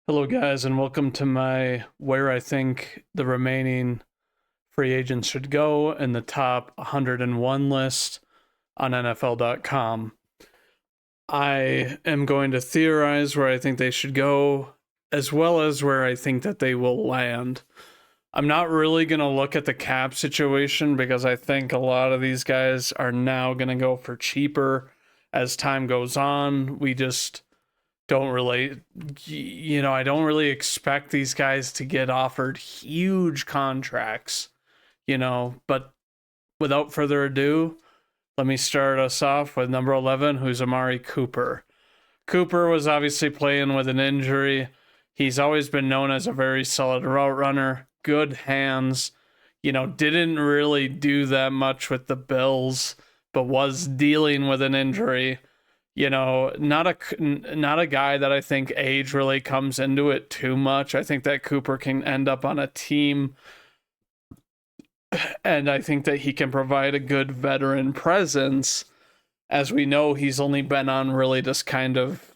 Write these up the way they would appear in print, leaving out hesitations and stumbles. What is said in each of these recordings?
Hello, guys, and welcome to my where I think the remaining free agents should go in the top 101 list on NFL.com. I am going to theorize where I think they should go, as well as where I think that they will land. I'm not really going to look at the cap situation because I think a lot of these guys are now going to go for cheaper as time goes on. We just don't really, I don't really expect these guys to get offered huge contracts, but without further ado, let me start us off with number 11, who's Amari Cooper. Cooper was obviously playing with an injury. He's always been known as a very solid route runner, good hands, didn't really do that much with the Bills, but was dealing with an injury. Not a guy that I think age really comes into it too much. I think that Cooper can end up on a team, and I think that he can provide a good veteran presence. As we know, he's only been on really just kind of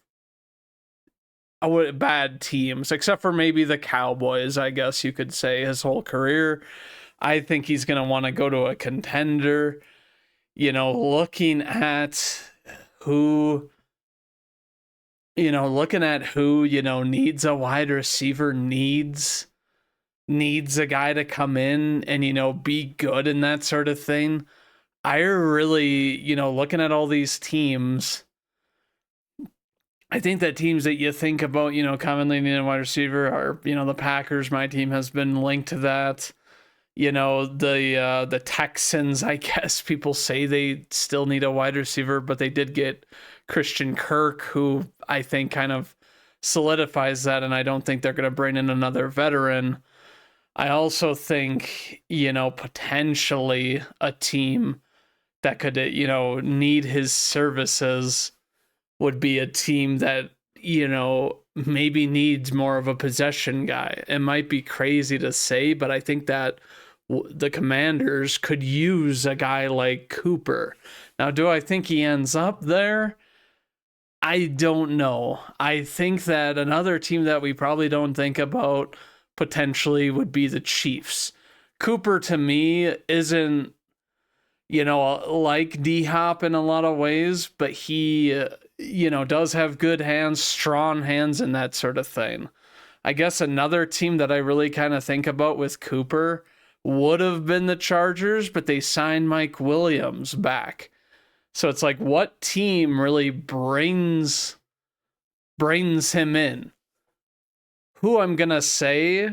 bad teams, except for maybe the Cowboys, I guess you could say, his whole career. I think he's going to want to go to a contender. Looking at who needs a wide receiver, needs a guy to come in and be good and that sort of thing. I really, looking at all these teams, I think that teams that you think about, commonly needing a wide receiver are, the Packers. My team has been linked to that. The Texans, I guess people say they still need a wide receiver, but they did get Christian Kirk, who I think kind of solidifies that, and I don't think they're going to bring in another veteran. I also think, potentially a team that could, need his services would be a team that, maybe needs more of a possession guy. It might be crazy to say, but I think that the Commanders could use a guy like Cooper. Now, do I think he ends up there? I don't know. I think that another team that we probably don't think about potentially would be the Chiefs. Cooper to me isn't, like D Hop in a lot of ways, but he, does have good hands, strong hands, and that sort of thing. I guess another team that I really kind of think about with Cooper would have been the Chargers, but they signed Mike Williams back. So it's like, what team really brings him in? Who I'm gonna say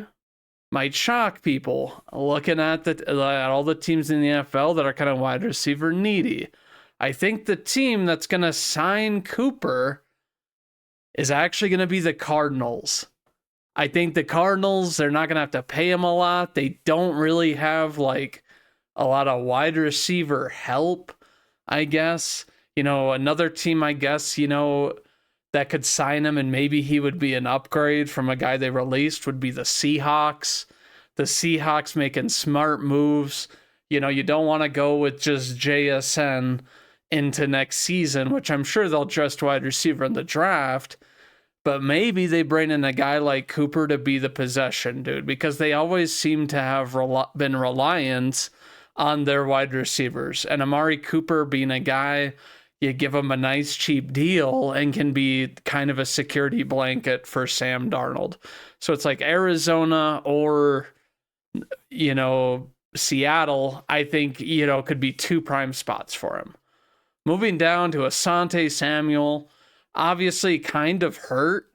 might shock people looking at all the teams in the NFL that are kind of wide receiver needy. I think the team that's gonna sign Cooper is actually gonna be the Cardinals. I think the Cardinals, they're not gonna have to pay him a lot. They don't really have like a lot of wide receiver help, I guess. Another team, I guess, that could sign him and maybe he would be an upgrade from a guy they released would be the Seahawks. The Seahawks making smart moves. You don't want to go with just JSN into next season, which I'm sure they'll trust wide receiver in the draft. But maybe they bring in a guy like Cooper to be the possession dude because they always seem to have been reliant on their wide receivers. And Amari Cooper being a guy, you give him a nice cheap deal and can be kind of a security blanket for Sam Darnold. So it's like Arizona or, Seattle, I think, could be two prime spots for him. Moving down to Asante Samuel, obviously kind of hurt.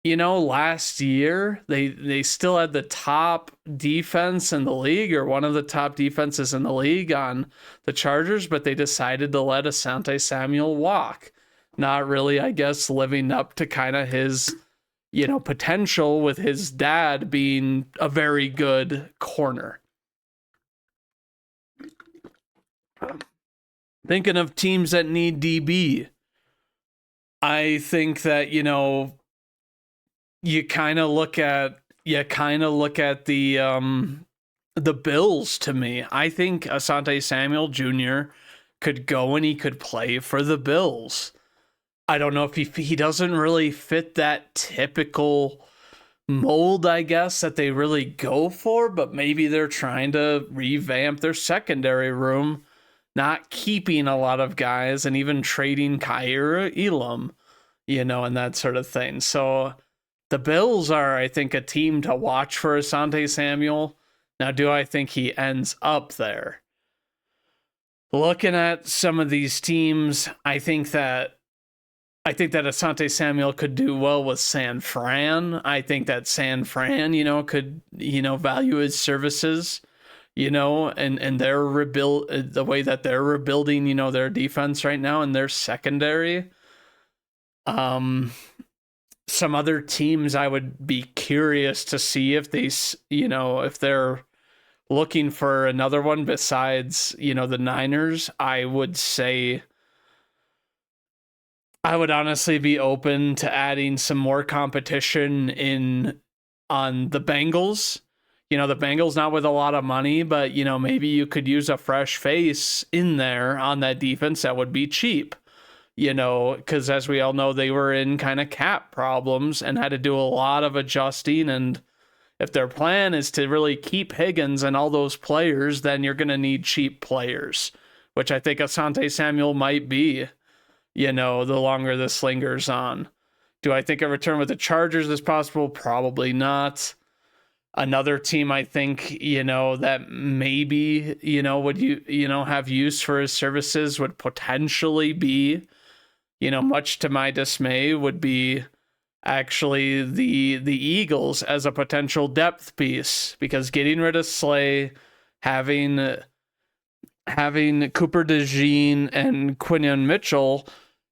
Last year they still had the top defense in the league or one of the top defenses in the league on the Chargers, but they decided to let Asante Samuel walk. Not really, I guess, living up to kind of his, potential with his dad being a very good corner. Thinking of teams that need DB, I think that, you kind of look at the Bills to me. I think Asante Samuel Jr. could go and he could play for the Bills. I don't know if he doesn't really fit that typical mold, I guess, that they really go for, but maybe they're trying to revamp their secondary room, not keeping a lot of guys and even trading Kaiir Elam, and that sort of thing. So the Bills are, I think, a team to watch for Asante Samuel. Now, do I think he ends up there? Looking at some of these teams, I think that Asante Samuel could do well with San Fran. I think that San Fran, could, value his services, and their the way that they're rebuilding, their defense right now and their secondary. Some other teams I would be curious to see if they, if they're looking for another one besides, the Niners. I would say I would honestly be open to adding some more competition on the Bengals. The Bengals not with a lot of money, but maybe you could use a fresh face in there on that defense that would be cheap. Because as we all know, they were in kind of cap problems and had to do a lot of adjusting. And if their plan is to really keep Higgins and all those players, then you're going to need cheap players, which I think Asante Samuel might be. The longer this lingers on. Do I think a return with the Chargers is possible? Probably not. Another team I think, that maybe, would have use for his services would potentially be, much to my dismay, would be actually the Eagles as a potential depth piece, because getting rid of Slay, having Cooper DeJean and Quinion Mitchell,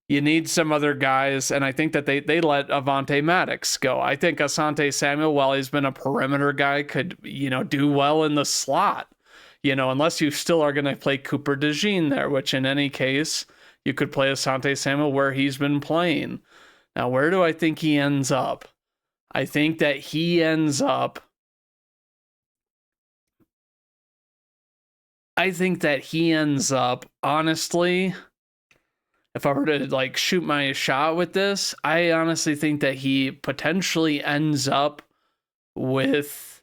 you need some other guys, and I think that they let Avonte Maddox go. I think Asante Samuel, while he's been a perimeter guy, could, do well in the slot, unless you still are going to play Cooper DeJean there, which in any case, you could play Asante Samuel where he's been playing. Now, where do I think he ends up? I think that he ends up honestly, if I were to shoot my shot with this, I honestly think that he potentially ends up with,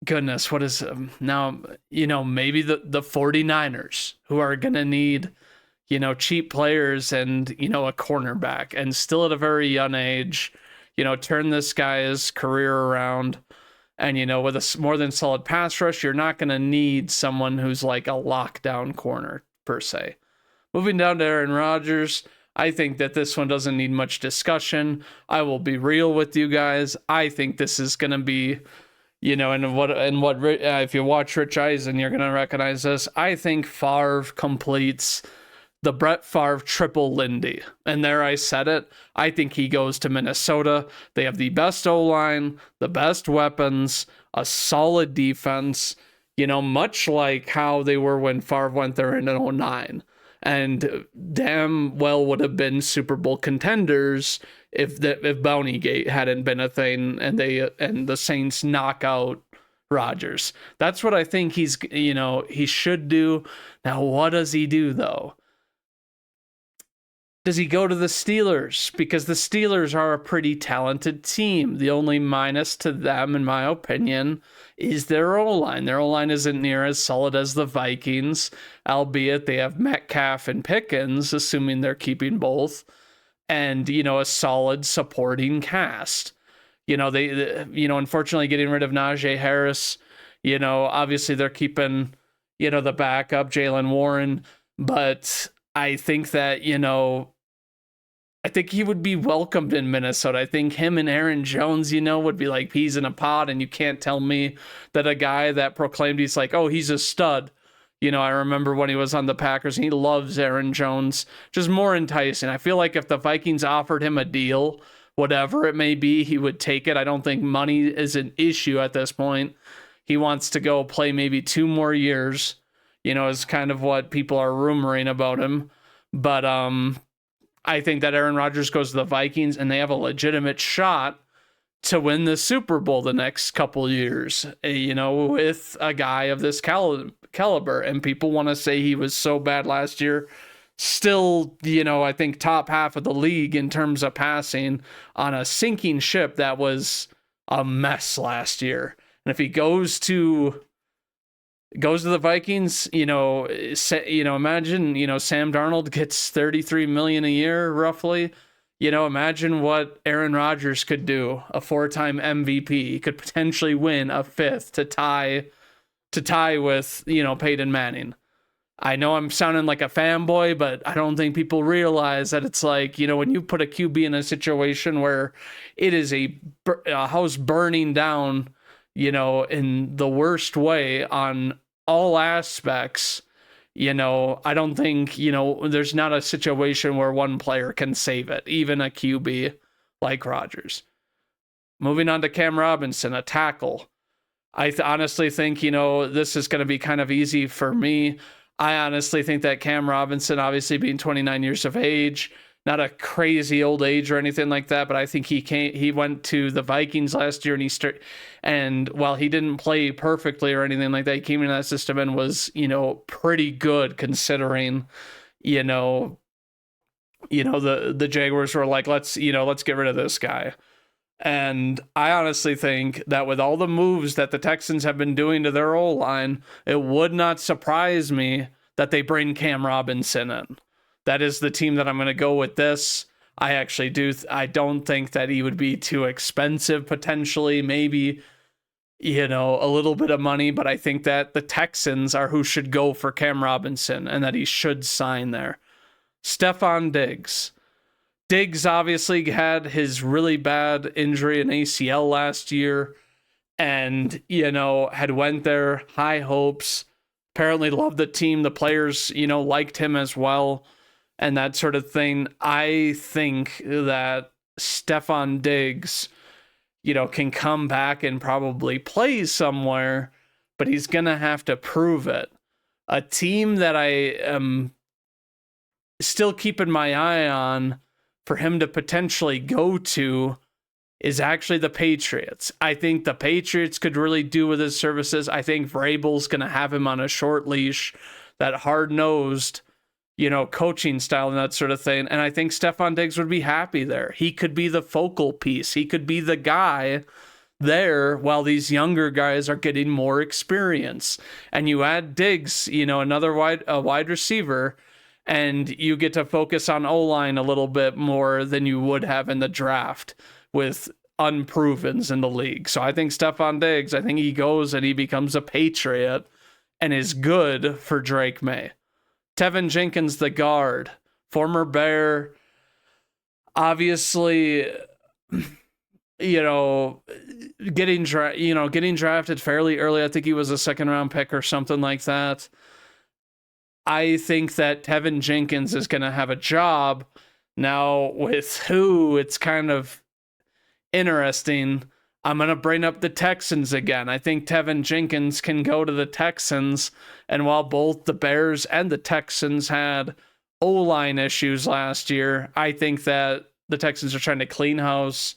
goodness, what is now, maybe the 49ers, who are going to need, cheap players and, a cornerback, and still at a very young age, turn this guy's career around. And, with a more than solid pass rush, you're not going to need someone who's like a lockdown corner, per se. Moving down to Aaron Rodgers, I think that this one doesn't need much discussion. I will be real with you guys. I think this is going to be, if you watch Rich Eisen, you're going to recognize this. I think Favre completes the Brett Favre triple Lindy. And there I said it. I think he goes to Minnesota. They have the best O-line, the best weapons, a solid defense, much like how they were when Favre went there in 2009. And damn well would have been Super Bowl contenders if Bountygate hadn't been a thing and the Saints knock out Rodgers. That's what I think he should do. Now, what does he do though? Does he go to the Steelers? Because the Steelers are a pretty talented team. The only minus to them, in my opinion, is their O-line. Their O-line isn't near as solid as the Vikings, albeit they have Metcalf and Pickens, assuming they're keeping both, and, a solid supporting cast. Unfortunately getting rid of Najee Harris, obviously they're keeping, the backup, Jaylen Warren, but I think that, I think he would be welcomed in Minnesota. I think him and Aaron Jones, would be like peas in a pod, and you can't tell me that a guy that proclaimed he's like, oh, he's a stud. I remember when he was on the Packers, and he loves Aaron Jones, just more enticing. I feel like if the Vikings offered him a deal, whatever it may be, he would take it. I don't think money is an issue at this point. He wants to go play maybe 2 more years, is kind of what people are rumoring about him. But, I think that Aaron Rodgers goes to the Vikings and they have a legitimate shot to win the Super Bowl the next couple years, with a guy of this caliber. And people want to say he was so bad last year. Still, I think top half of the league in terms of passing on a sinking ship that was a mess last year. And if he goes to the Vikings, imagine, Sam Darnold gets $33 million a year roughly. Imagine what Aaron Rodgers could do, a 4-time MVP. He could potentially win a 5th to tie with, Peyton Manning. I know I'm sounding like a fanboy, but I don't think people realize that it's like, when you put a QB in a situation where it is a house burning down, in the worst way on all aspects, I don't think, there's not a situation where one player can save it, even a QB like Rodgers. Moving on to Cam Robinson, a tackle. I honestly think, this is going to be kind of easy for me. I honestly think that Cam Robinson, obviously being 29 years of age, not a crazy old age or anything like that, but I think he went to the Vikings last year and while he didn't play perfectly or anything like that, he came into that system and was, pretty good considering, the Jaguars were like, let's get rid of this guy. And I honestly think that with all the moves that the Texans have been doing to their O-line, it would not surprise me that they bring Cam Robinson in. That is the team that I'm going to go with this. I actually do. I don't think that he would be too expensive potentially, maybe, a little bit of money, but I think that the Texans are who should go for Cam Robinson and that he should sign there. Stefon Diggs. Diggs obviously had his really bad injury in ACL last year and, had went there, high hopes, apparently loved the team. The players, liked him as well and that sort of thing. I think that Stefon Diggs, can come back and probably play somewhere, but he's going to have to prove it. A team that I am still keeping my eye on for him to potentially go to is actually the Patriots. I think the Patriots could really do with his services. I think Vrabel's going to have him on a short leash, that hard-nosed, coaching style and that sort of thing. And I think Stefon Diggs would be happy there. He could be the focal piece. He could be the guy there while these younger guys are getting more experience. And you add Diggs, another wide receiver, and you get to focus on O-line a little bit more than you would have in the draft with unprovens in the league. So I think Stefon Diggs, I think he goes and he becomes a Patriot and is good for Drake May. Tevin Jenkins, the guard, former Bear, obviously, getting drafted fairly early. I think he was a 2nd-round pick or something like that. I think that Tevin Jenkins is going to have a job. Now, with who, it's kind of interesting. I'm going to bring up the Texans again. I think Tevin Jenkins can go to the Texans. And while both the Bears and the Texans had O-line issues last year, I think that the Texans are trying to clean house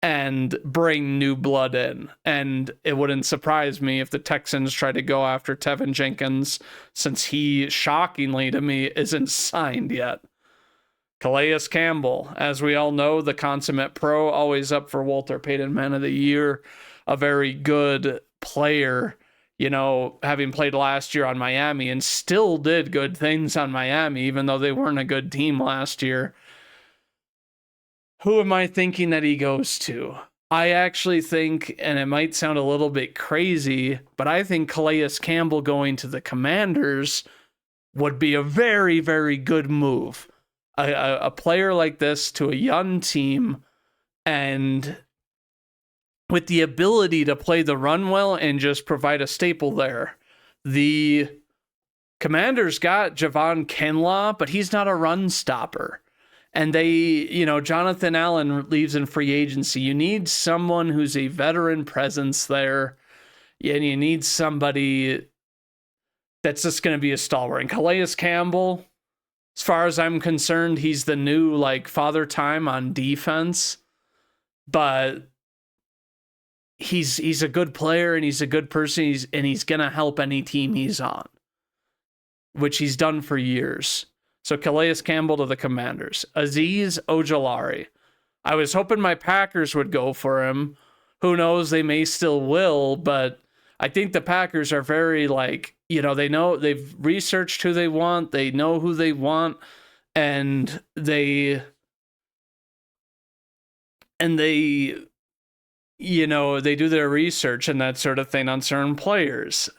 and bring new blood in. And it wouldn't surprise me if the Texans try to go after Tevin Jenkins, since he, shockingly to me, isn't signed yet. Calais Campbell, as we all know, the consummate pro, always up for Walter Payton Man of the Year, a very good player, having played last year on Miami and still did good things on Miami, even though they weren't a good team last year. Who am I thinking that he goes to? I actually think, and it might sound a little bit crazy, but I think Calais Campbell going to the Commanders would be a very, very good move. A player like this to a young team and with the ability to play the run well and just provide a staple there. The Commanders got Javon Kinlaw, but he's not a run stopper. And they, Jonathan Allen leaves in free agency. You need someone who's a veteran presence there. And you need somebody that's just going to be a stalwart. And Calais Campbell, as far as I'm concerned, he's the new Father Time on defense. But he's a good player and he's a good person. He's gonna help any team he's on, which he's done for years. So Calais Campbell to the Commanders. Azeez Ojulari. I was hoping my Packers would go for him. Who knows? They may still will, but I think the Packers are very they know, they've researched who they want. They know who they want, and they they do their research and that sort of thing on certain players.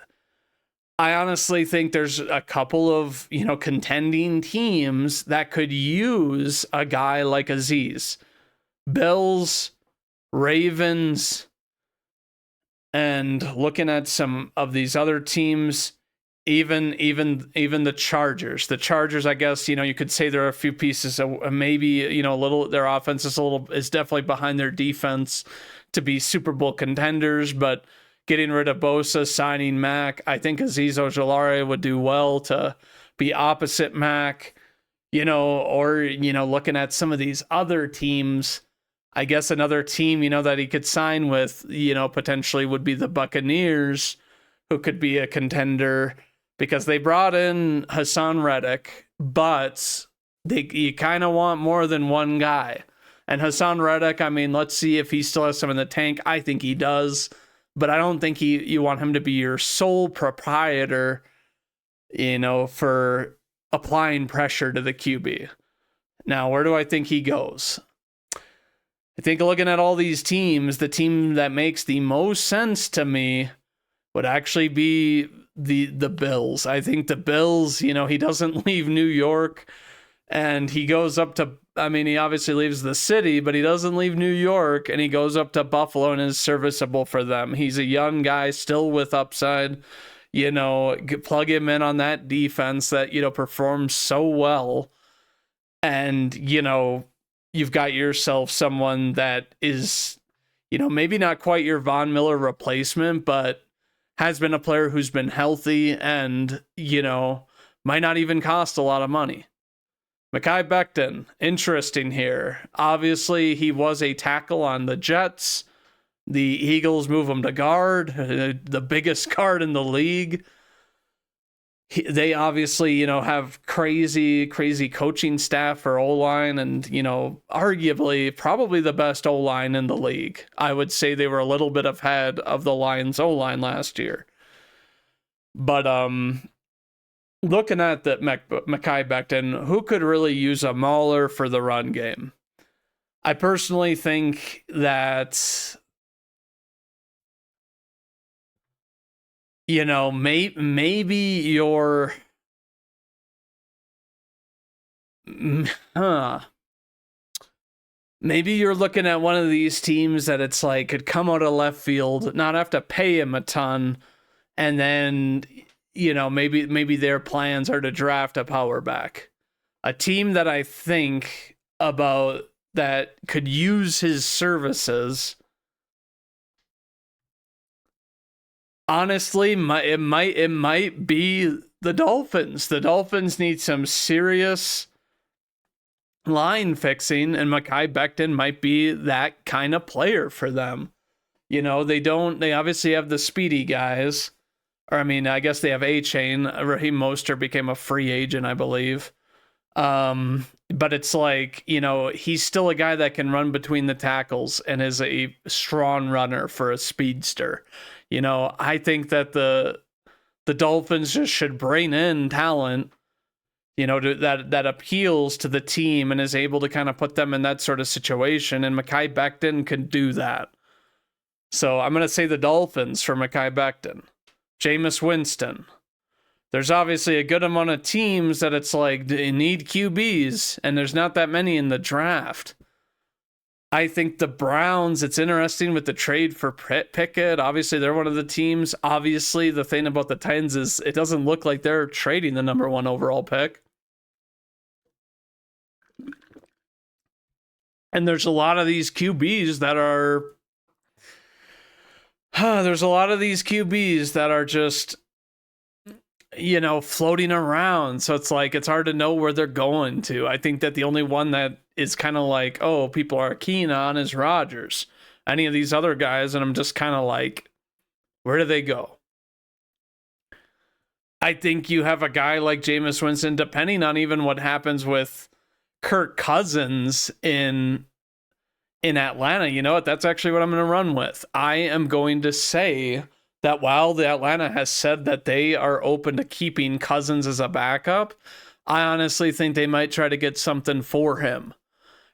I honestly think there's a couple of, contending teams that could use a guy like Azeez. Bills, Ravens, and looking at some of these other teams, even the Chargers. The Chargers, I guess, you could say there are a few pieces of maybe, a little, their offense is definitely behind their defense to be Super Bowl contenders, but getting rid of Bosa, signing Mac, I think Azeez Ojulari would do well to be opposite Mac, or, looking at some of these other teams. I guess another team, that he could sign with, potentially would be the Buccaneers, who could be a contender because they brought in Hassan Reddick, but you kind of want more than one guy. And Hassan Reddick, let's see if he still has some in the tank. I think he does, but I don't think you want him to be your sole proprietor, for applying pressure to the QB. Now, where do I think he goes? I think looking at all these teams, the team that makes the most sense to me would actually be the Bills. I think the Bills, he doesn't leave New York and he goes up to, he obviously leaves the city, but he doesn't leave New York and he goes up to Buffalo and is serviceable for them. He's a young guy still with upside, plug him in on that defense that, performs so well. And, you've got yourself someone that is, maybe not quite your Von Miller replacement, but has been a player who's been healthy and, might not even cost a lot of money. Mekhi Becton, interesting here. Obviously, he was a tackle on the Jets. The Eagles move him to guard, the biggest guard in the league. They obviously, have crazy coaching staff for O-line and, arguably probably the best O-line in the league. I would say they were a little bit ahead of the Lions O-line last year. But looking at the Mekhi Becton, who could really use a mauler for the run game? I personally think that maybe you're maybe you're looking at one of these teams that it's like could come out of left field, not have to pay him a ton, and then maybe their plans are to draft a power back. A team that I think about that could use his services, honestly, it might be the Dolphins. The Dolphins need some serious line fixing, and Mekhi Becton might be that kind of player for them. They obviously have the speedy guys. Or, I guess they have A-Chain. Raheem Mostert became a free agent, I believe. But it's like, he's still a guy that can run between the tackles and is a strong runner for a speedster. I think that the Dolphins just should bring in talent, that appeals to the team and is able to kind of put them in that sort of situation. And Mekhi Becton can do that. So I'm going to say the Dolphins for Mekhi Becton. Jameis Winston. There's obviously a good amount of teams that it's like they need QBs, and there's not that many in the draft. I think the Browns, it's interesting with the trade for Pickett. Obviously, they're one of the teams. Obviously, the thing about the Titans is it doesn't look like they're trading the number 1 overall pick. And there's a lot of these QBs that are... there's a lot of these QBs that are just, floating around. So it's like, it's hard to know where they're going to. I think that the only one that is kind of like, oh, people are keen on is Rodgers. any of these other guys, and I'm just kind of like, where do they go? I think you have a guy like Jameis Winston, depending on even what happens with Kirk Cousins in Atlanta. You know what? That's actually what I'm going to run with. I am going to say that while the Atlanta has said that they are open to keeping Cousins as a backup, I honestly think they might try to get something for him.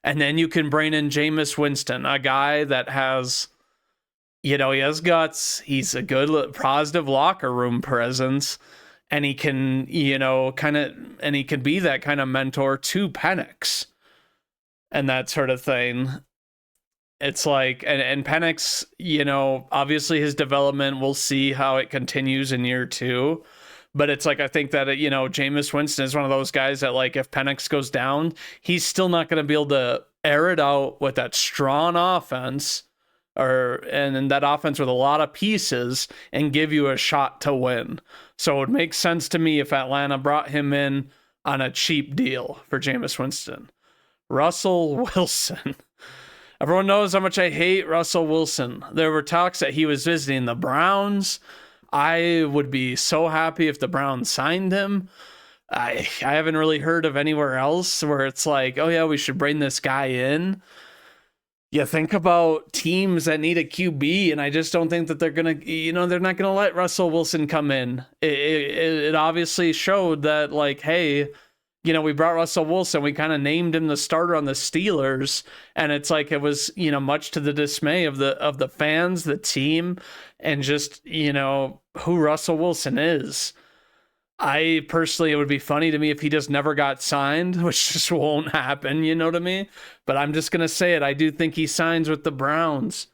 And then you can bring in Jameis Winston, a guy that has, he has guts. He's a good, positive locker room presence. And he can, and he can be that kind of mentor to Penix and that sort of thing. It's like, and Penix, obviously his development, we'll see how it continues in year 2. But it's like, I think that, Jameis Winston is one of those guys that, like, if Penix goes down, he's still not going to be able to air it out with that strong offense and that offense with a lot of pieces and give you a shot to win. So it makes sense to me if Atlanta brought him in on a cheap deal for Jameis Winston. Russell Wilson. Everyone knows how much I hate Russell Wilson. There were talks that he was visiting the Browns. I would be so happy if the Browns signed him. I haven't really heard of anywhere else where it's like, oh yeah, we should bring this guy in. You think about teams that need a QB, and I just don't think that they're going to, they're not going to let Russell Wilson come in. It obviously showed that, like, hey, we brought Russell Wilson. We kind of named him the starter on the Steelers, and it's like it was, much to the dismay of the fans, the team, and just, who Russell Wilson is. I personally, it would be funny to me if he just never got signed, which just won't happen, you know what I mean? But I'm just going to say it. I do think he signs with the Browns.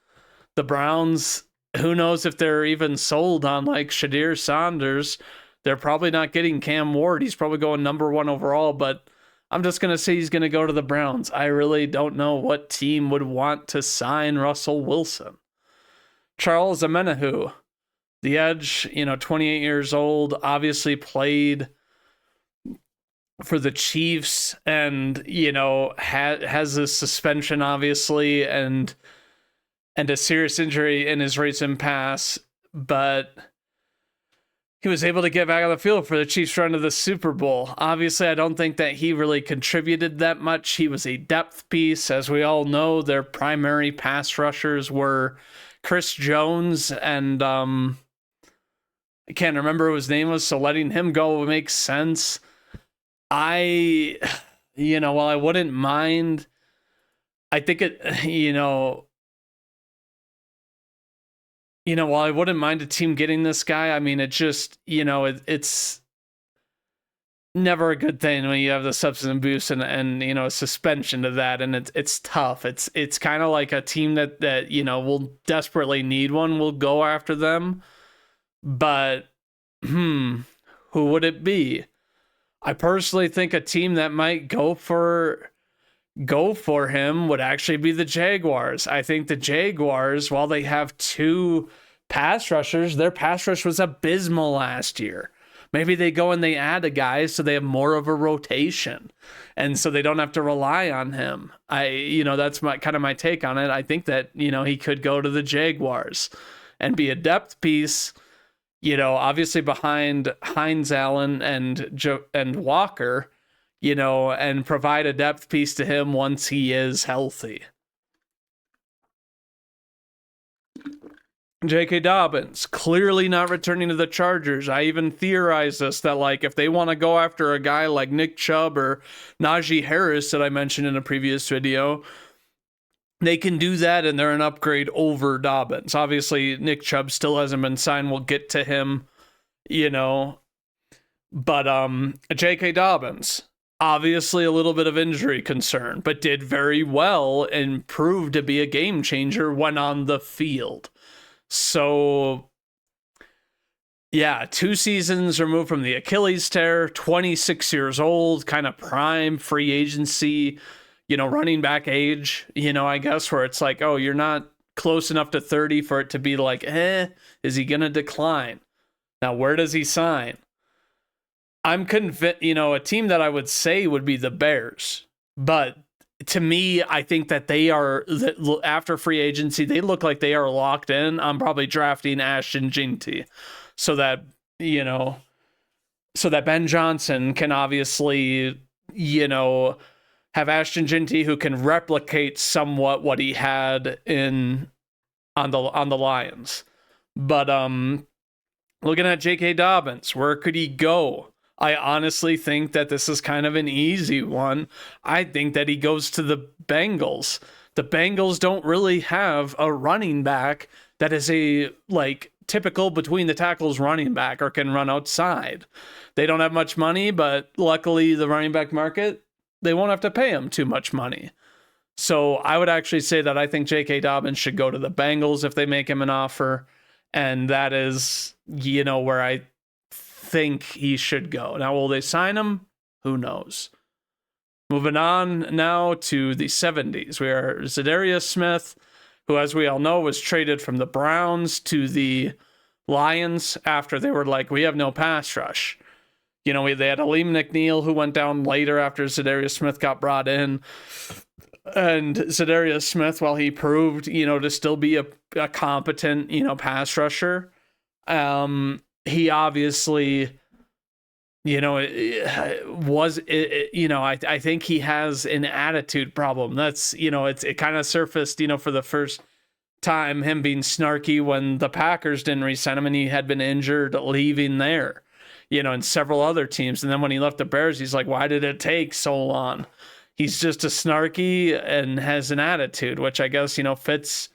The Browns, who knows if they're even sold on, like, Shadir Sanders. They're probably not getting Cam Ward. He's probably going number 1 overall, but I'm just going to say he's going to go to the Browns. I really don't know what team would want to sign Russell Wilson. Charles Omenihu, the edge, 28 years old, obviously played for the Chiefs and, has a suspension, obviously, and a serious injury in his recent past, but he was able to get back on the field for the Chiefs' run to the Super Bowl. Obviously, I don't think that he really contributed that much. He was a depth piece. As we all know, their primary pass rushers were Chris Jones and I can't remember what his name was, so letting him go makes sense. While I wouldn't mind, I think it, while I wouldn't mind a team getting this guy, I mean, it just, it's never a good thing when you have the substance abuse and a suspension to that, and it's tough. It's kind of like a team that will desperately need one, will go after them. But, who would it be? I personally think a team that might go for him would actually be the Jaguars. I think the Jaguars, while they have 2 pass rushers, their pass rush was abysmal last year. Maybe they go and they add a guy so they have more of a rotation, and so they don't have to rely on him. That's my take on it. I think that, he could go to the Jaguars and be a depth piece, obviously behind Hines Allen and Walker, and provide a depth piece to him once he is healthy. J.K. Dobbins, clearly not returning to the Chargers. I even theorized this, that, like, if they want to go after a guy like Nick Chubb or Najee Harris that I mentioned in a previous video, they can do that, and they're an upgrade over Dobbins. Obviously, Nick Chubb still hasn't been signed. We'll get to him, But J.K. Dobbins, obviously a little bit of injury concern, but did very well and proved to be a game changer when on the field. So, yeah, 2 seasons removed from the Achilles tear, 26 years old, kind of prime free agency, running back age, I guess, where it's like, oh, you're not close enough to 30 for it to be like, is he going to decline? Now, where does he sign? I'm convinced, a team that I would say would be the Bears, but to me, I think that they are, after free agency, they look like they are locked in. I'm probably drafting Ashton Jeanty so that, so that Ben Johnson can obviously, have Ashton Jeanty who can replicate somewhat what he had on the Lions. But looking at J.K. Dobbins, where could he go? I honestly think that this is kind of an easy one. I think that he goes to the Bengals. The Bengals don't really have a running back that is a typical between the tackles running back or can run outside. They don't have much money, but luckily the running back market, they won't have to pay him too much money. So I would actually say that I think J.K. Dobbins should go to the Bengals if they make him an offer. And that is, where I think he should go. Now, will they sign him? Who knows? Moving on now to the 70s. We are Za'Darius Smith, who, as we all know, was traded from the Browns to the Lions after they were like, we have no pass rush. They had Aleem McNeil, who went down later after Za'Darius Smith got brought in. And Za'Darius Smith, while he proved, to still be a competent, pass rusher, he obviously, I think he has an attitude problem. That's, it kind of surfaced, for the first time, him being snarky when the Packers didn't re-sign him and he had been injured leaving there, and several other teams. And then when he left the Bears, he's like, why did it take so long? He's just a snarky and has an attitude, which I guess, fits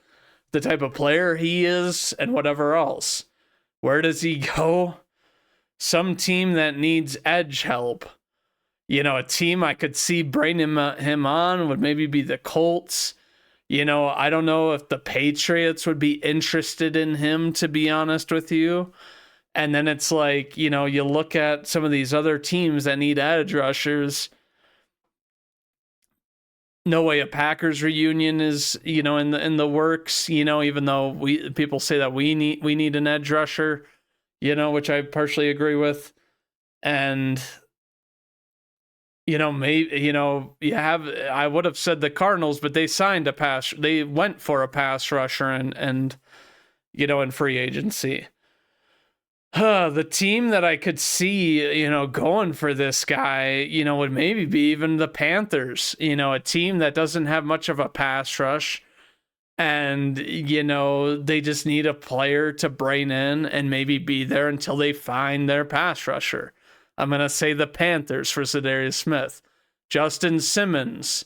the type of player he is and whatever else. Where does he go? Some team that needs edge help. A team I could see bringing him on would maybe be the Colts. I don't know if the Patriots would be interested in him, to be honest with you. And then it's like, you look at some of these other teams that need edge rushers. No way a Packers reunion is, in the works, even though people say that we need an edge rusher, which I partially agree with. And, maybe, I would have said the Cardinals, but they went for a pass rusher and in free agency. The team that I could see, going for this guy, would maybe be even the Panthers, a team that doesn't have much of a pass rush. And, they just need a player to bring in and maybe be there until they find their pass rusher. I'm going to say the Panthers for Za'Darius Smith. Justin Simmons.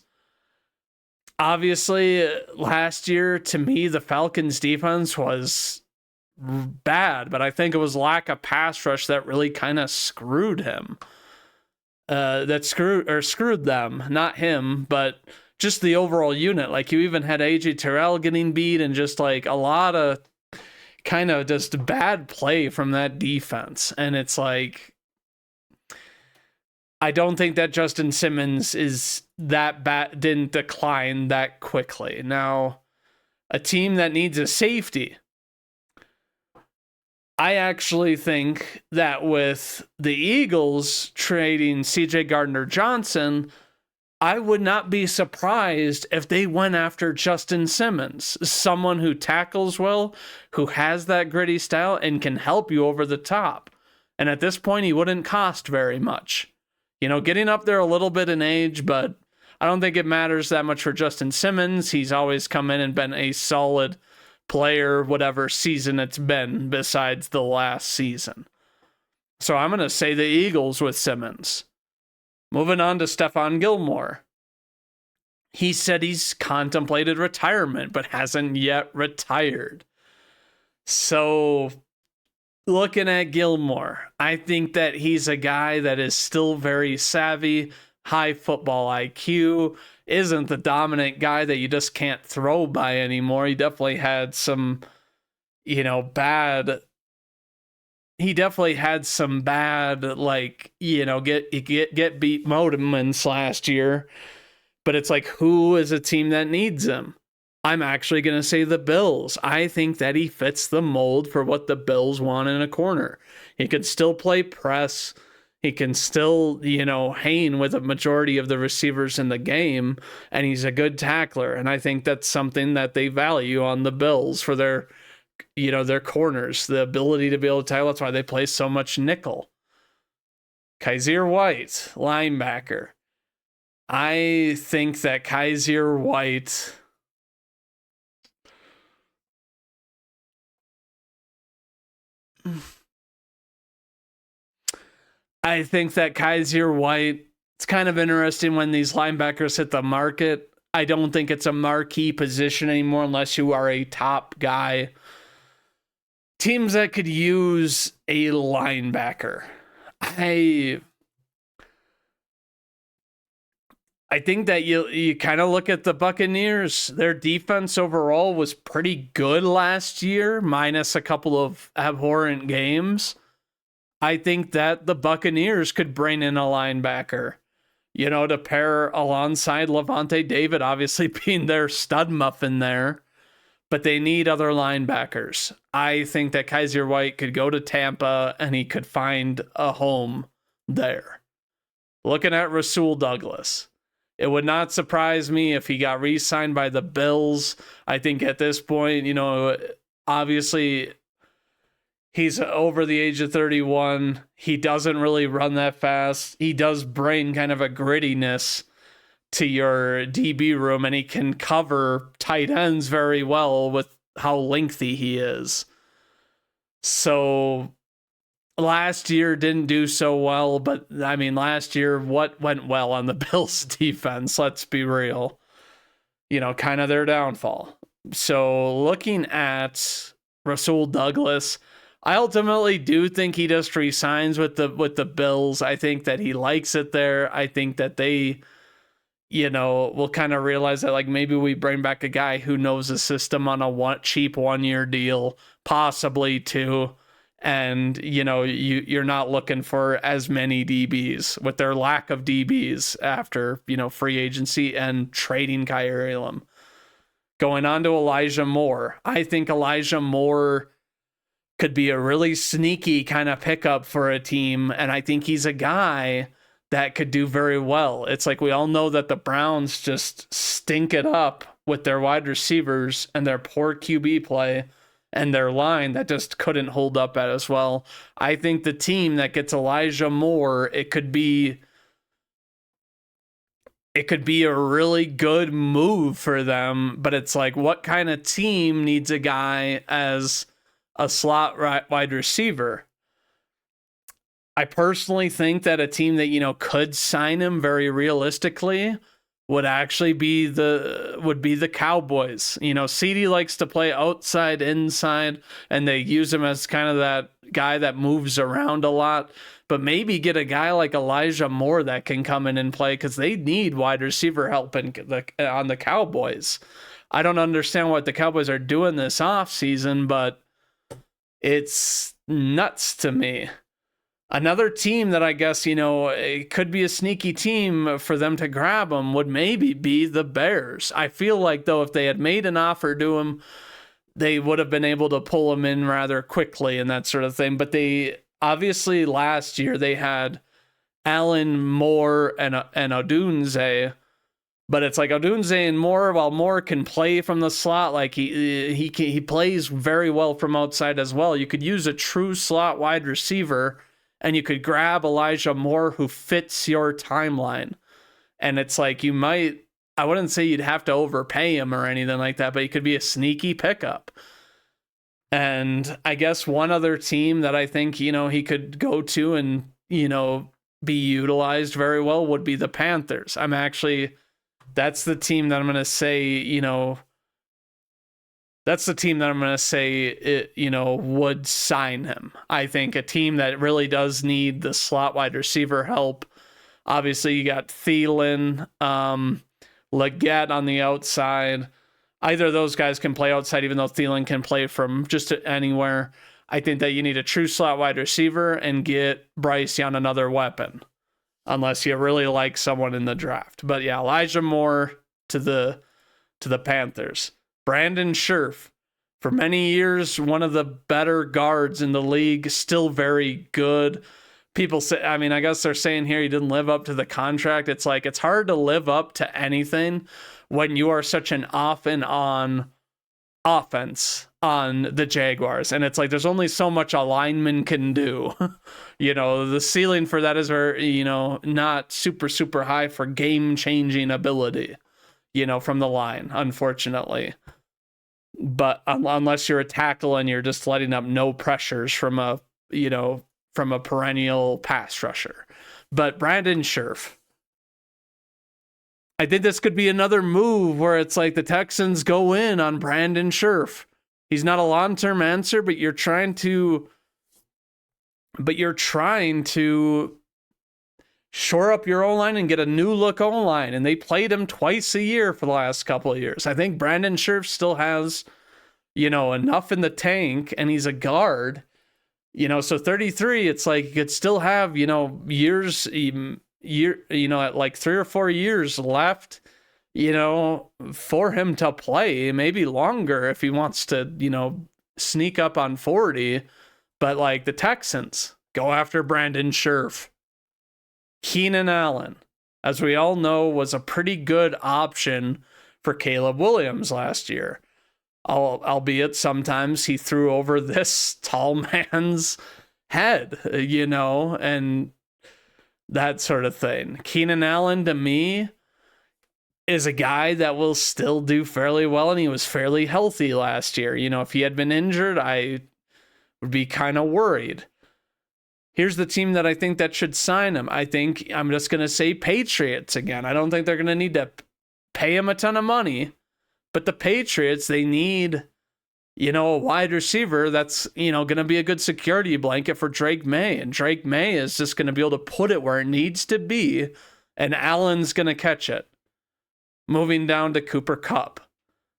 Obviously, last year, to me, the Falcons' defense was bad, but I think it was lack of pass rush that really kind of screwed him. Screwed them, not him, but just the overall unit. Like, you even had AJ Terrell getting beat and just like a lot of kind of just bad play from that defense. And it's like, I don't think that Justin Simmons is that bad, didn't decline that quickly. Now, a team that needs a safety, I actually think that with the Eagles trading CJ Gardner-Johnson, I would not be surprised if they went after Justin Simmons, someone who tackles well, who has that gritty style, and can help you over the top. And at this point, he wouldn't cost very much. Getting up there a little bit in age, but I don't think it matters that much for Justin Simmons. He's always come in and been a solid player, whatever season it's been besides the last season. So I'm going to say the Eagles with Simmons. Moving on to Stephon Gilmore. He said he's contemplated retirement, but hasn't yet retired. So looking at Gilmore, I think that he's a guy that is still very savvy, high football IQ, isn't the dominant guy that you just can't throw by anymore. He definitely had some, bad. He definitely had some bad, get beat moments last year. But it's like, who is a team that needs him? I'm actually going to say the Bills. I think that he fits the mold for what the Bills want in a corner. He could still play press. He can still, hang with a majority of the receivers in the game, and he's a good tackler. And I think that's something that they value on the Bills for their corners, the ability to be able to tackle. That's why they play so much nickel. Kyzir White, linebacker. I think that Kyzir White... I think that Kyzir White, it's kind of interesting when these linebackers hit the market. I don't think it's a marquee position anymore unless you are a top guy. Teams that could use a linebacker. I think that you kind of look at the Buccaneers. Their defense overall was pretty good last year, minus a couple of abhorrent games. I think that the Buccaneers could bring in a linebacker, to pair alongside Lavonte David, obviously being their stud muffin there, but they need other linebackers. I think that Kyzir White could go to Tampa and he could find a home there. Looking at Rasul Douglas, it would not surprise me if he got re-signed by the Bills. I think at this point, obviously he's over the age of 31. He doesn't really run that fast. He does bring kind of a grittiness to your DB room, and he can cover tight ends very well with how lengthy he is. So last year didn't do so well, but I mean, last year, what went well on the Bills defense? Let's be real. Kind of their downfall. So looking at Rasul Douglas, I ultimately do think he just resigns with the Bills. I think that he likes it there. I think that they, will kind of realize that, like, maybe we bring back a guy who knows the system on a cheap 1-year deal, possibly 2. And, you're not looking for as many DBs with their lack of DBs after, free agency and trading Kaiir Elam. Going on to Elijah Moore. I think Elijah Moore could be a really sneaky kind of pickup for a team. And I think he's a guy that could do very well. It's like we all know that the Browns just stink it up with their wide receivers and their poor QB play and their line that just couldn't hold up at as well. I think the team that gets Elijah Moore, it could be a really good move for them, but it's like, what kind of team needs a guy as a slot wide receiver? I personally think that a team that, could sign him very realistically would actually be the Cowboys. CD likes to play outside, inside, and they use him as kind of that guy that moves around a lot. But maybe get a guy like Elijah Moore that can come in and play, because they need wide receiver help on the Cowboys. I don't understand what the Cowboys are doing this offseason, but it's nuts to me. Another team that I guess, it could be a sneaky team for them to grab him would maybe be the Bears. I feel like, though, if they had made an offer to him, they would have been able to pull him in rather quickly and that sort of thing. But they obviously last year they had Allen, Moore, and Odunze. But it's like Odunze and Moore, while Moore can play from the slot, like he plays very well from outside as well. You could use a true slot wide receiver, and you could grab Elijah Moore who fits your timeline. And it's like I wouldn't say you'd have to overpay him or anything like that, but he could be a sneaky pickup. And I guess one other team that I think, he could go to and, be utilized very well would be the Panthers. That's the team that I'm going to say, would sign him. I think a team that really does need the slot wide receiver help. Obviously, you got Thielen, Leggett on the outside. Either of those guys can play outside, even though Thielen can play from just anywhere. I think that you need a true slot wide receiver and get Bryce Young another weapon, unless you really like someone in the draft. But yeah, Elijah Moore to the Panthers. Brandon Scherf, for many years, one of the better guards in the league, still very good, people say, I mean, I guess they're saying here he didn't live up to the contract. It's like, it's hard to live up to anything when you are such an off and on offense on the Jaguars. And it's like, there's only so much a lineman can do. The ceiling for that is, not super, super high for game changing ability, from the line, unfortunately. But unless you're a tackle and you're just letting up no pressures from a perennial pass rusher. But Brandon Scherff, I think this could be another move where it's like the Texans go in on Brandon Scherff. He's not a long-term answer, but you're trying to shore up your O-line and get a new look O-line. And they played him twice a year for the last couple of years. I think Brandon Scherff still has, enough in the tank, and he's a guard. So 33, it's like you could still have, years, at like 3 or 4 years left, for him to play, maybe longer if he wants to, sneak up on 40. But like the Texans go after Brandon Scherff. Keenan Allen, as we all know, was a pretty good option for Caleb Williams last year. Albeit sometimes he threw over this tall man's head, and that sort of thing. Keenan Allen, to me, is a guy that will still do fairly well, and he was fairly healthy last year. If he had been injured, I would be kind of worried. Here's the team that I think that should sign him. I think I'm just going to say Patriots again. I don't think they're going to need to pay him a ton of money. But the Patriots, they need, a wide receiver that's, going to be a good security blanket for Drake May. And Drake May is just going to be able to put it where it needs to be, and Allen's going to catch it. Moving down to Cooper Kupp.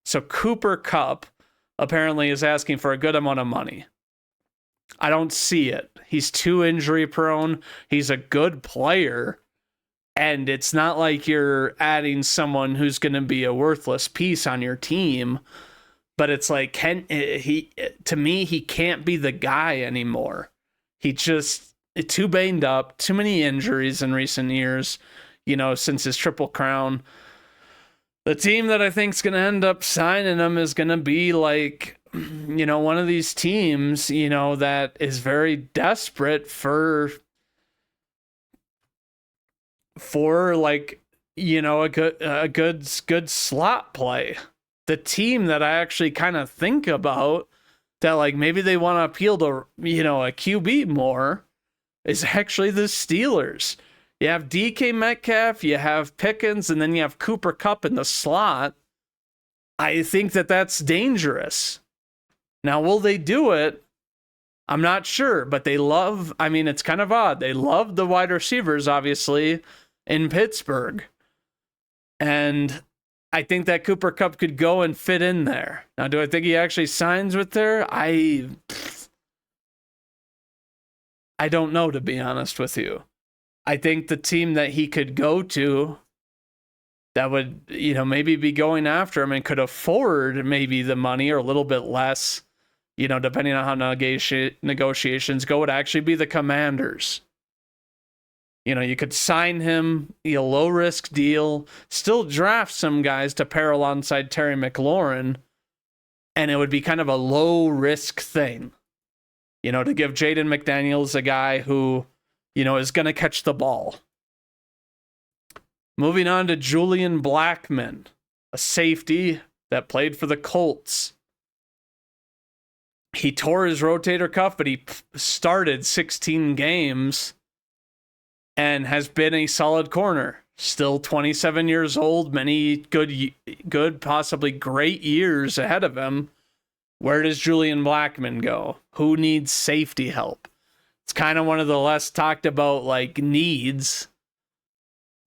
So Cooper Kupp apparently is asking for a good amount of money. I don't see it. He's too injury prone. He's a good player. And it's not like you're adding someone who's going to be a worthless piece on your team. But it's like, to me, he can't be the guy anymore. He just, too banged up, too many injuries in recent years, since his Triple Crown. The team that I think is going to end up signing him is going to be like, one of these teams, that is very desperate for like, a good slot play. The team that I actually kind of think about that like maybe they want to appeal to, a QB more is actually the Steelers. You have DK Metcalf, you have Pickens, and then you have Cooper Kupp in the slot. I think that that's dangerous. Now, will they do it? I'm not sure, but it's kind of odd. They love the wide receivers, obviously, in Pittsburgh. And I think that Cooper Kupp could go and fit in there. Now, do I think he actually signs with there? I don't know, to be honest with you. I think the team that he could go to that would, maybe be going after him and could afford maybe the money or a little bit less, depending on how negotiations go, would actually be the Commanders. You could sign him, a low-risk deal, still draft some guys to pair alongside Terry McLaurin, and it would be kind of a low-risk thing. To give Jaden McDaniels a guy who, is going to catch the ball. Moving on to Julian Blackmon, a safety that played for the Colts. He tore his rotator cuff, but he started 16 games and has been a solid corner. Still 27 years old, many good, possibly great years ahead of him. Where does Julian Blackmon go? Who needs safety help? It's kind of one of the less talked about like needs,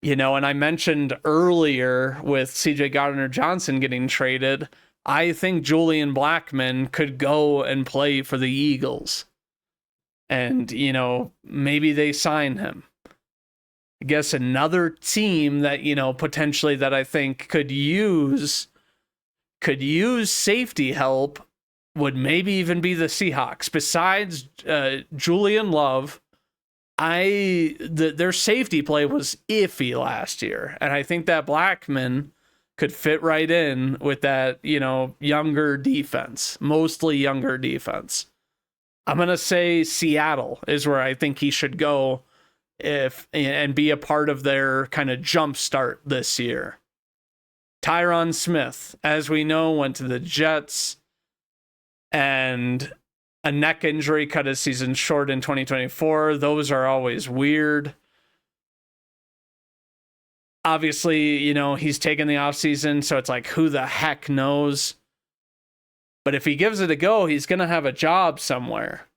and I mentioned earlier with CJ Gardner-Johnson getting traded, I think Julian Blackmon could go and play for the Eagles. And, maybe they sign him. I guess another team that, potentially that I think could use safety help would maybe even be the Seahawks. Besides Julian Love, their safety play was iffy last year, and I think that Blackman could fit right in with that, younger defense, mostly younger defense. I'm going to say Seattle is where I think he should go and be a part of their kind of jump start this year. Tyron Smith, as we know, went to the Jets, and a neck injury cut his season short in 2024. Those are always weird. Obviously, he's taken the offseason, so it's like, who the heck knows? But if he gives it a go, he's going to have a job somewhere.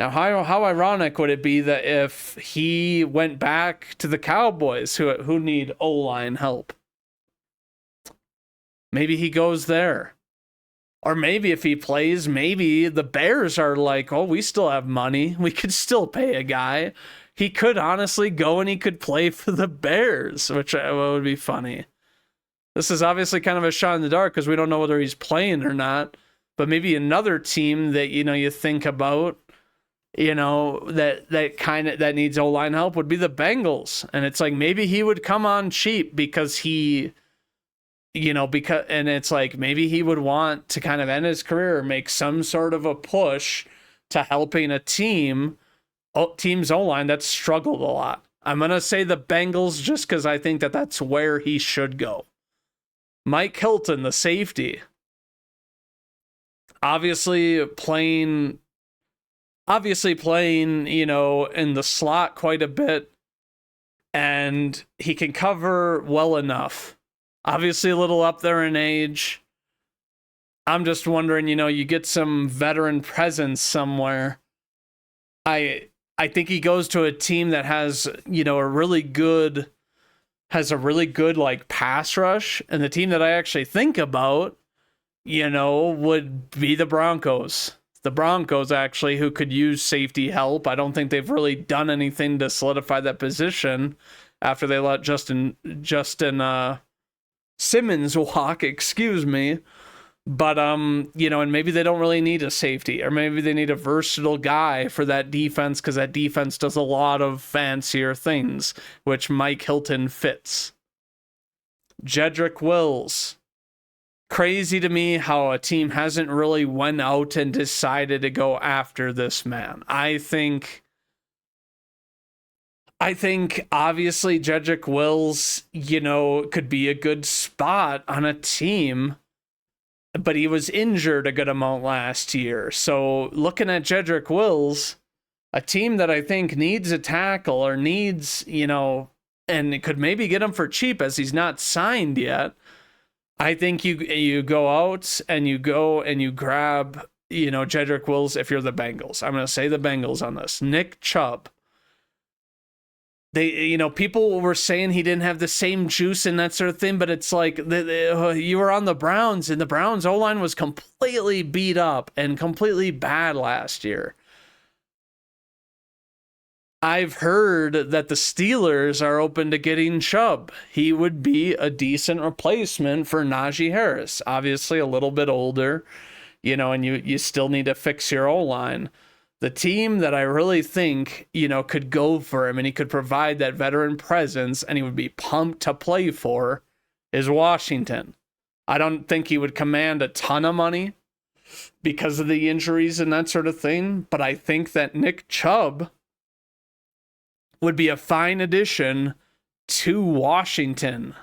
Now, how ironic would it be that if he went back to the Cowboys, who need O-line help? Maybe he goes there. Or maybe if he plays, maybe the Bears are like, oh, we still have money. We could still pay a guy. He could honestly go and he could play for the Bears, which would be funny. This is obviously kind of a shot in the dark because we don't know whether he's playing or not. But maybe another team that, you think about, that needs O-line help would be the Bengals. And it's like, maybe he would come on cheap because and it's like, maybe he would want to kind of end his career or make some sort of a push to helping a team's O-line that's struggled a lot. I'm going to say the Bengals just because I think that that's where he should go. Mike Hilton, the safety, obviously playing, in the slot quite a bit, and he can cover well enough. Obviously a little up there in age. I'm just wondering, you get some veteran presence somewhere. I think he goes to a team that has, a really good like pass rush, and the team that I actually think about, would be the Broncos. The Broncos, actually, who could use safety help. I don't think they've really done anything to solidify that position after they let Justin Simmons walk, excuse me. But, and maybe they don't really need a safety, or maybe they need a versatile guy for that defense because that defense does a lot of fancier things, which Mike Hilton fits. Jedrick Wills. Crazy to me how a team hasn't really went out and decided to go after this man. I think obviously Jedrick Wills, could be a good spot on a team, but he was injured a good amount last year. So looking at Jedrick Wills, a team that I think needs a tackle or needs, and it could maybe get him for cheap as he's not signed yet. I think you go out and you go and you grab, Jedrick Wills if you're the Bengals. I'm going to say the Bengals on this. Nick Chubb. They, people were saying he didn't have the same juice and that sort of thing, but it's like you were on the Browns, and the Browns O-line was completely beat up and completely bad last year. I've heard that the Steelers are open to getting Chubb. He would be a decent replacement for Najee Harris. Obviously a little bit older, and you still need to fix your O-line. The team that I really think, could go for him and he could provide that veteran presence and he would be pumped to play for is Washington. I don't think he would command a ton of money because of the injuries and that sort of thing, but I think that Nick Chubb would be a fine addition to Washington,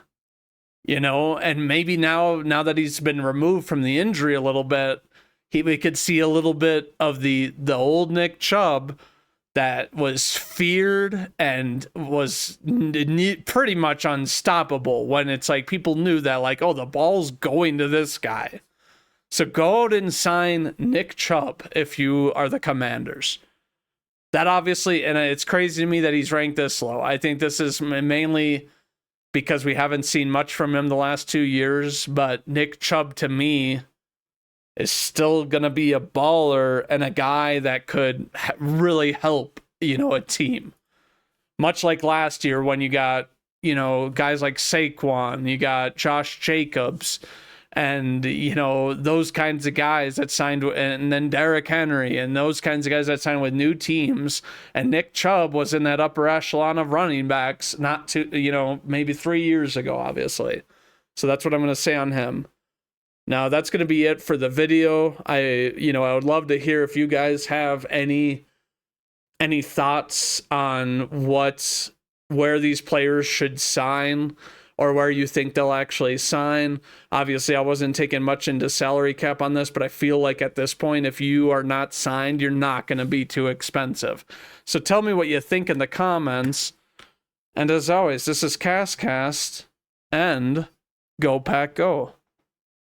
and maybe now that he's been removed from the injury a little bit, we could see a little bit of the old Nick Chubb that was feared and was pretty much unstoppable when it's like people knew that, like, oh, the ball's going to this guy. So go out and sign Nick Chubb if you are the Commanders. That obviously, and it's crazy to me that he's ranked this low. I think this is mainly because we haven't seen much from him the last 2 years, but Nick Chubb to me is still going to be a baller and a guy that could really help, a team. Much like last year when you got, guys like Saquon, you got Josh Jacobs, and those kinds of guys that signed, and then Derrick Henry and those kinds of guys that signed with new teams. And Nick Chubb was in that upper echelon of running backs not too, maybe 3 years ago, obviously. So that's what I'm going to say on him. Now that's going to be it for the video. I would love to hear if you guys have any thoughts on where these players should sign, or where you think they'll actually sign. Obviously, I wasn't taking much into salary cap on this, but I feel like at this point, if you are not signed, you're not going to be too expensive. So tell me what you think in the comments. And as always, this is CastCast, and Go Pack Go.